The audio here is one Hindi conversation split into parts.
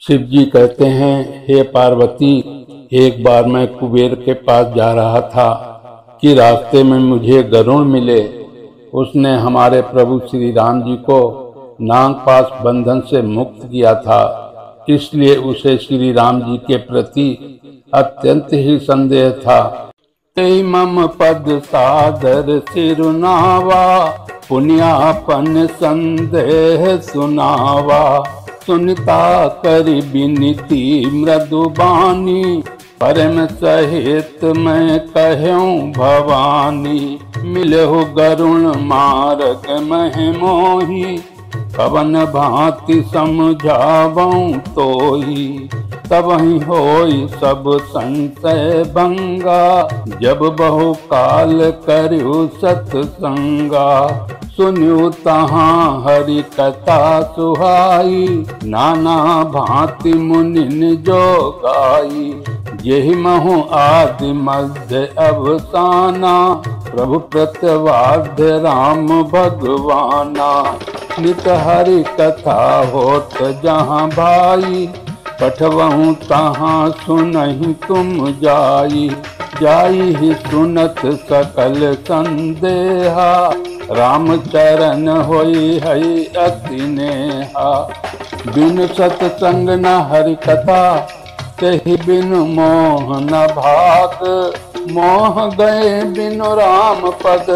शिव जी कहते हैं, हे पार्वती, एक बार मैं कुबेर के पास जा रहा था कि रास्ते में मुझे गरुड़ मिले। उसने हमारे प्रभु श्री राम जी को नागपाश बंधन से मुक्त किया था, इसलिए उसे श्री राम जी के प्रति अत्यंत ही संदेह था। ते मम पद सादर सिरुनावा, पुण्यापन संदेह सुनावा। सुनता करि बिनती मृदुबानी, परम सहित मैं कहूँ भवानी। मिलहु गरुण मार्ग मह मोही, कवन भांति समझावऊँ तोही। तबहि होई सब संशय भंगा, जब बहु काल करु सतसंगा। सुन्यु तहाँ हरि कथा सुहाई, नाना भांति मुनिन जो गाई। यही महु आदि मध्य अवसाना, प्रभु प्रत्यवाद्य राम भगवाना। नित हरि कथा होत जहाँ भाई, पठवहूँ तहाँ सुनहि तुम जाई। जाई ही सुनत सकल संदेहा, राम चरण होई है अति नेहा। बिन सतसंग न हरि कथा, तेहि बिन मोह न भाग। मोह गए बिनु राम पद,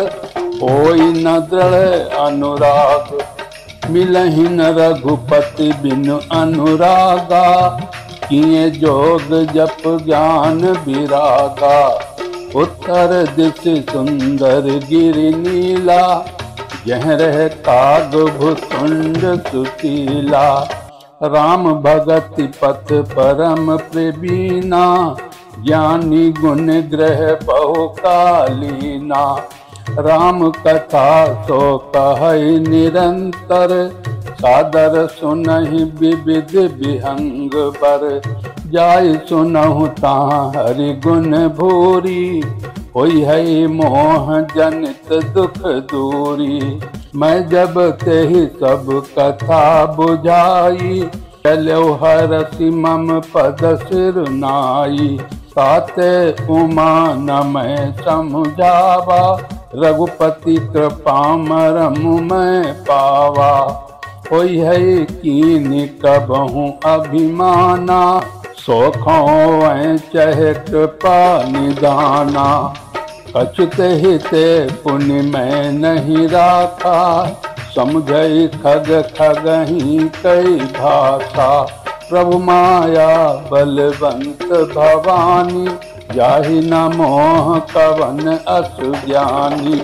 होई न दृढ़ अनुराग। मिलहि न रघुपति बिनु अनुरागा, किए जोग जप ज्ञान विरागा। उत्तर दिश सुंदर गिरि नीला, यह रह काग भुसुंड सुशीला। राम भगति पथ परम प्रवीणा, ज्ञानी गुण ग्रह बहु कालीना। राम कथा सो कहै निरंतर, सादर सुनहि विविध विहंग बर। जाय सुनहु ताहाँ हरि गुण भूरी, होई है मोह जनित दुख दूरी। मैं जब तेहि सब कथा बुझाई, चलो हरसि मम पद सिरनाई। ताते उमा न मैं समझावा, रघुपति कृपा मरमु मैं पावा। होई है कीनि कबहूँ अभिमाना, सोखों चहे कृपा निदाना। कछुते हिते पुण्य मैं नहीं राखा, समझई खग खगही कई भाषा। प्रभु माया बलवंत भवानी, जाहि न मोह कवन असु ज्ञानी।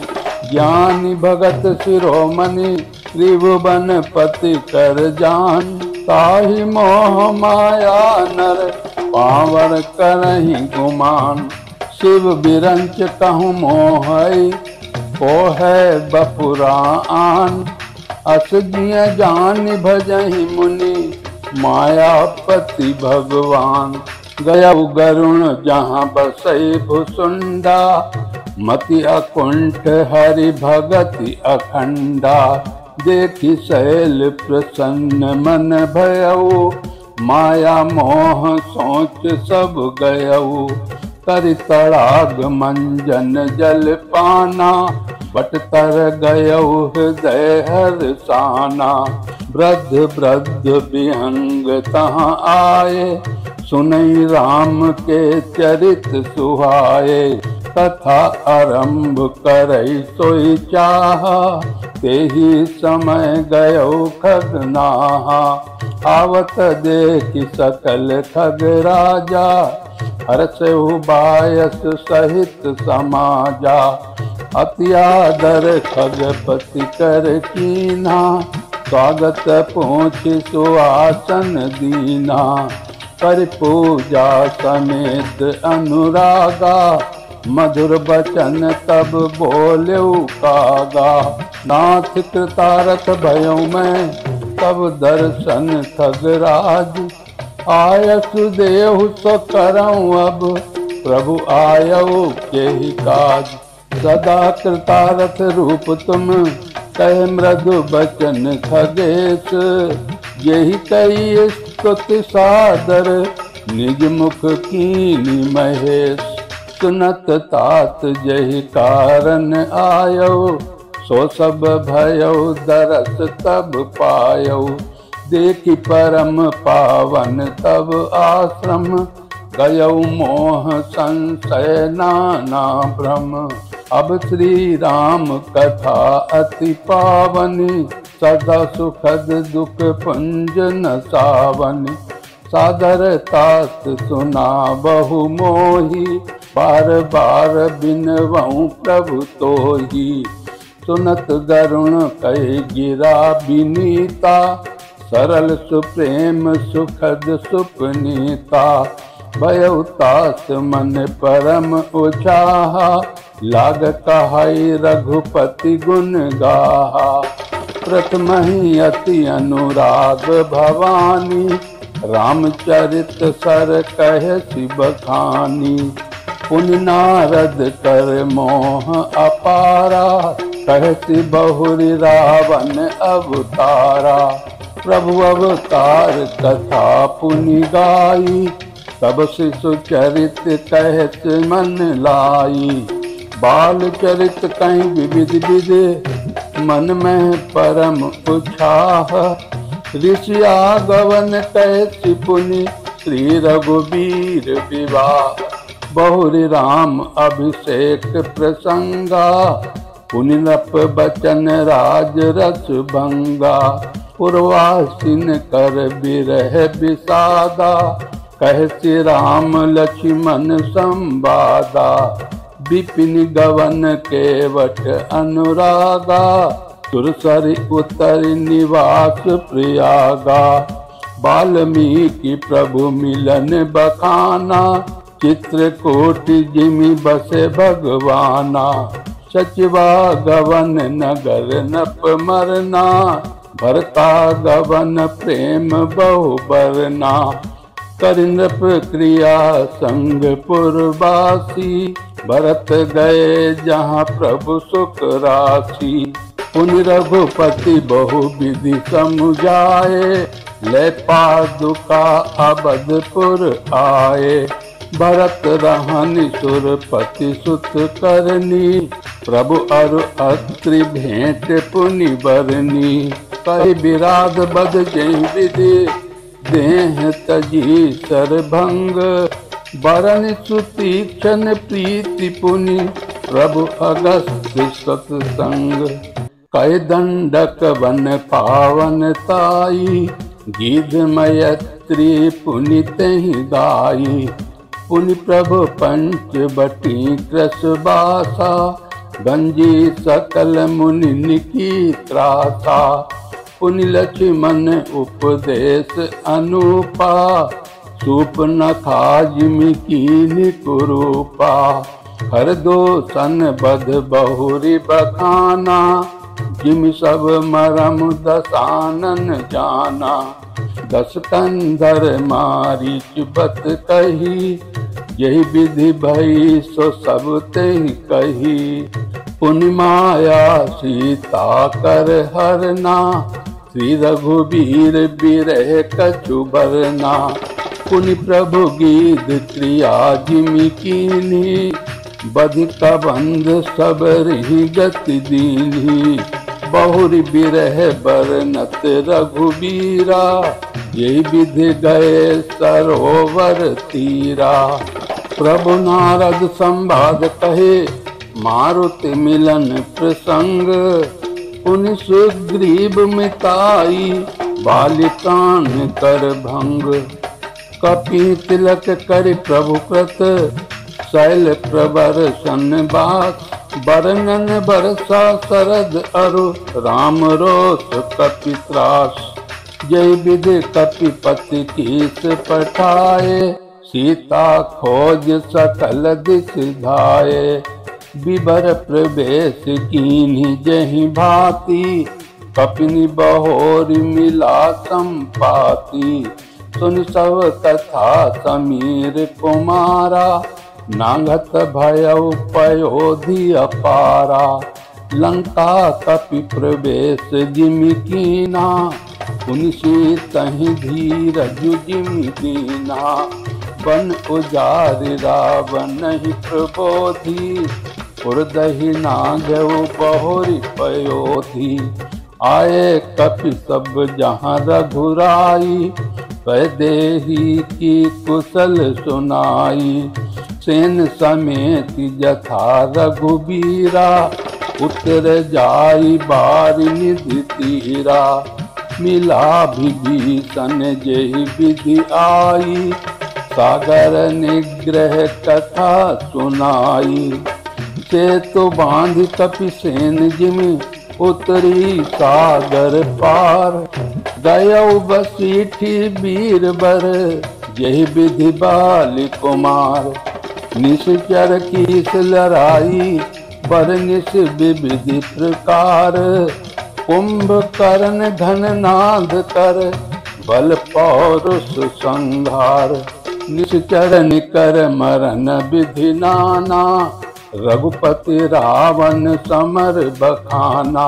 ज्ञानी भगत शिरोमणि, त्रिभुवन पति कर जान। ताहि मोह माया नर, पावर करहि गुमान। शिव बिरंच कहूँ मोहई, को है बपुरा आन। अस जिय जान भजहि मुनि, मायापति भगवान। गया गरुण जहाँ बसई भुसुंडा, मति अकुंठ हरि भगति अखंडा। देखि शैल प्रसन्न मन भयऊ, माया मोह सोच सब गयऊ। कर तड़ाग मंजन जल पाना, बट तर गयऊ हृदय हर्षाना। वृद्ध वृद्ध विहंग तहाँ आए, सुनई राम के चरित सुहाए। कथा आरंभ करई सोई चाहा, तेहि समय गयो खगनाहा। आवत देखि सकल खग राजा, हर्षहु बायस सहित समाजा। अति आदर खगपति कर कीना, स्वागत पूछ सुआसन दीना। कर पूजा समेत अनुरागा, मधुर बचन तब बोलेउ कागा। नाथ कृतारथ भयउ मैं, तब दर्शन खगराज। आयसु देहु सो करऊँ अब, प्रभु आयऊ केहि काज। सदा कृतारथ रूप तुम, कह मृदु बचन खगेश। यही कही स्तुति सादर निज मुख कीनी महेश। सुनत तात जही कारण आयो सो सब भयो दरस तब पायो। देखी परम पावन तब आश्रम गयो मोह संशय नाना भ्रम। अब श्री राम कथा अति पावनी सदा सुखद दुख पुंज न सावनी। सादर तात सुना बहु मोही बार बार बिनवऊं प्रभु तोही। सुनत गरुण कहे गिरा बिनीता सरल सुप्रेम सुखद सुपनीता। भयउ तात मन परम उचाहा लाग कहाई रघुपति गुण गाहा। प्रथमहि अति अनुराग भवानी रामचरित सर कह शिव खानी। पुनि नारद कर मोह अपारा कहति बहुरी रावण अवतारा। प्रभु अवतार कथा पुनि गाई तब शिशु चरित कहत मन लाई। बाल चरित कहीं विविध विध मन में परम उत्साह। ऋषि आगवन कहति पुनि श्री रघुबीर विवाह। बहुरी राम अभिषेक प्रसंगा पुनि नप बचन राज रस भंगा। पूर्वासिन कर बिरह विषादा कहति राम लक्ष्मण संवादा। विपिन गवन केवट अनुरागा सुरसरि उतर निवास प्रयागा। वाल्मीकि प्रभु मिलन बखाना चित्रकूट जिमि बसे भगवाना। सचिवा गवन नगर नप मरना भरता गवन प्रेम बहु बरना। कर नृप क्रिया संग पुरवासी भरत गए जहाँ प्रभु सुख राशि। पुनि रघुपति बहु विधि समुझाए ले पादुका अवधपुर आए। भरत रहनि सुरपति सुत करनी प्रभु अरु अत्रि भेंट पुनि बरनी। कहि विराग बध जहि विधि देह तजी सरभंग। बरन सुतीक्षण प्रीति पुनि प्रभु अगस्त सत्संग। कय दंडक वन पावन ताई गीध मयत्री पुनि तहि गाई। पुनि प्रभु पंच बटी कृस बासा गंजी सकल मुनि निकी त्रासा। पुनि लक्ष्मण उपदेश अनुपा सूप नखा जिमि कीनि कुरूपा। हर दो सन बध बहुरी बखाना जिमि सब मरम दसानन जाना। दस कंधर मारीच बत कही यही विधि भई सो सब तेहि कही। पुनि माया सीता कर हरना श्री रघुबीर बिरह कछु बरना। पुनि प्रभु गीध क्रिया जिमि कीन्ही बधिक बंध सब रही गति दीन्ही। बहुरी बिरह बरनत रघुबीरा यही विधि गए सरोवर तीरा। प्रभु नारद संवाद कहे मारुति मिलन प्रसंग। पुनि सुग्रीव मिताई बालिकान कर भंग। कपि तिलक कर प्रभु कृत शैल प्रवर सन्निवास। बरनन बरसा शरद अरु राम रोष कपि त्रास। जय विधि कपिपति कीस पठाए सीता खोज सकल दिस धाये। विबर प्रवेश कीन्ही जहि भांति कपिनि बहोरी मिला संपाति। सुन सब कथा समीर कुमारा नांगत भयउ पयोधि अपारा। लंका कपि प्रवेश जिमि कीना, पुनिसि तहि धीरजु जिमि दीना। बन उजारि रावणहि प्रबोधि, उर्दहि नागउ बहुरि पयोधि। आए कपि सब जहाँ रघुराई, वैदेही की कुशल सुनाई। सेन समेत जथा रघुबीरा, उतर जाई बारि निधि तीरा। मिला विभीषण जेहि विधि आई, सागर निग्रह कथा सुनाई। सेतु बांधि कपिसेन जिमि, उतरी सागर पार। गयौ बसीठी बीरबर, यही विधि बालि कुमार। निश्चर कीस लड़ाई, बरनिस विविधि प्रकार। कुंभकर्ण घननाद कर, बल पौरुष संहार। निश्चर निकर मरण विधि नाना, रघुपति रावण समर बखाना।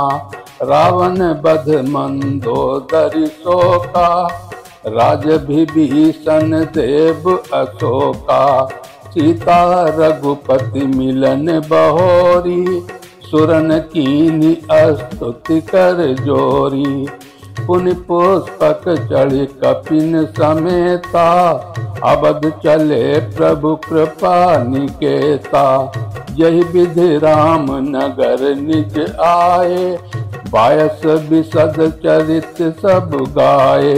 रावण बध मंदोदरी शोका, राज विभीषण देव अशोका। सीता रघुपति मिलन बहोरी, सुरन कीनी स्तुति कर जोरी। पुनि पुष्पक चढ़ी कपिन समेता, अवध चले प्रभु कृपा निकेता। यही विधि राम नगर निज आए, बायस बिसद चरित सब गाए।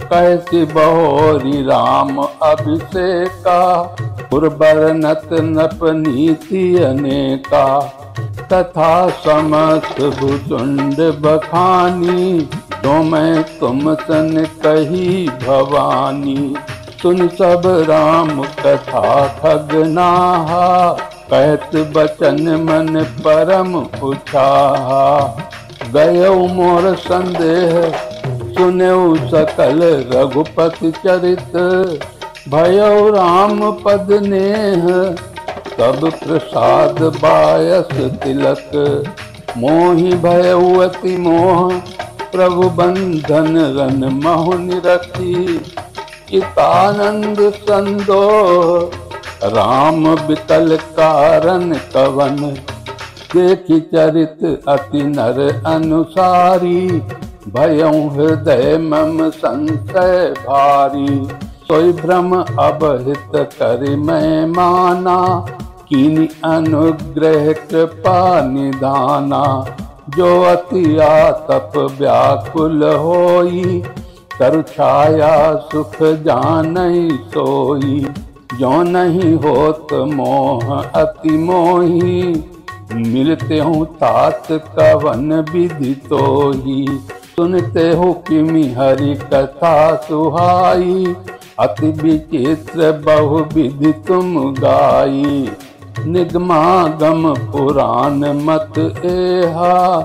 कैसी बहोरी राम अभिषेका, उर्वरनत नप नीति अनेका। तथा समस्त भुचुंड बखानी, जो मैं तुम सन कही भवानी। सुन सब राम कथा खगनाहा, कहत बचन मन परम उछाहा। गयौ मोर संदेह, सुनेउ सकल रघुपति चरित। भयौ राम पद नेह, तब प्रसाद बायस तिलक। मोहि भयउ अति मोह, प्रभु बंधन रन महु निरखी। चितानंद संदोह, राम बिकल कारण कवन। देखि चरित अति नर अनुसारी, भयउ हृदय मम संशय भारी। सोई भ्रम अबहित करि मैं माना, कीनि अनुग्रह कृपा निधाना। जो अति आतप व्याकुल होई, तरु छाया सुख जानई सोई। जो नहीं होत मोह अति मोही, मिलते हूँ तात कवन विधि तोही। सुनते हो किमि हरि कथा सुहाई, अति विचित्र बहु विधि तुम गाई। निगमागम पुराण मत एहा,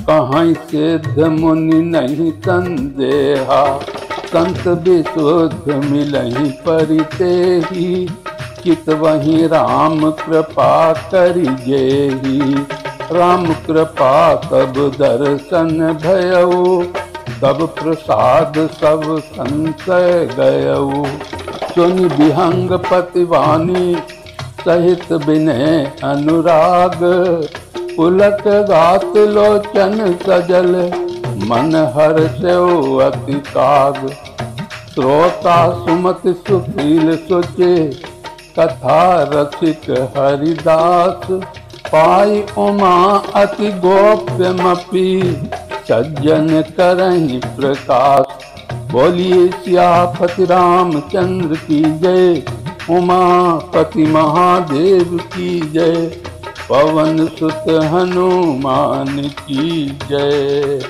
कहीं सिद्ध मुनि नहीं संदेहा। संत विशुद्ध मिलहि परितेहि, चित वहीं राम कृपा करि जेहि। राम कृपा तब दर्शन भयउ, तब प्रसाद सब संशय गयउ। सुनि विहंग पतिवानी, सहित विनय अनुराग। पुलक गात लोचन सजल, मन हर्षउ अति काग। श्रोता सुमति सुशील सुचे, कथा रसिक हरिदास। पाई उमा अति गोप्यमपि, सज्जन करहि प्रकाश। बोलिए सियापति रामचंद्र की जय, उमापति महादेव की जय। पवन सुत हनुमान की जय।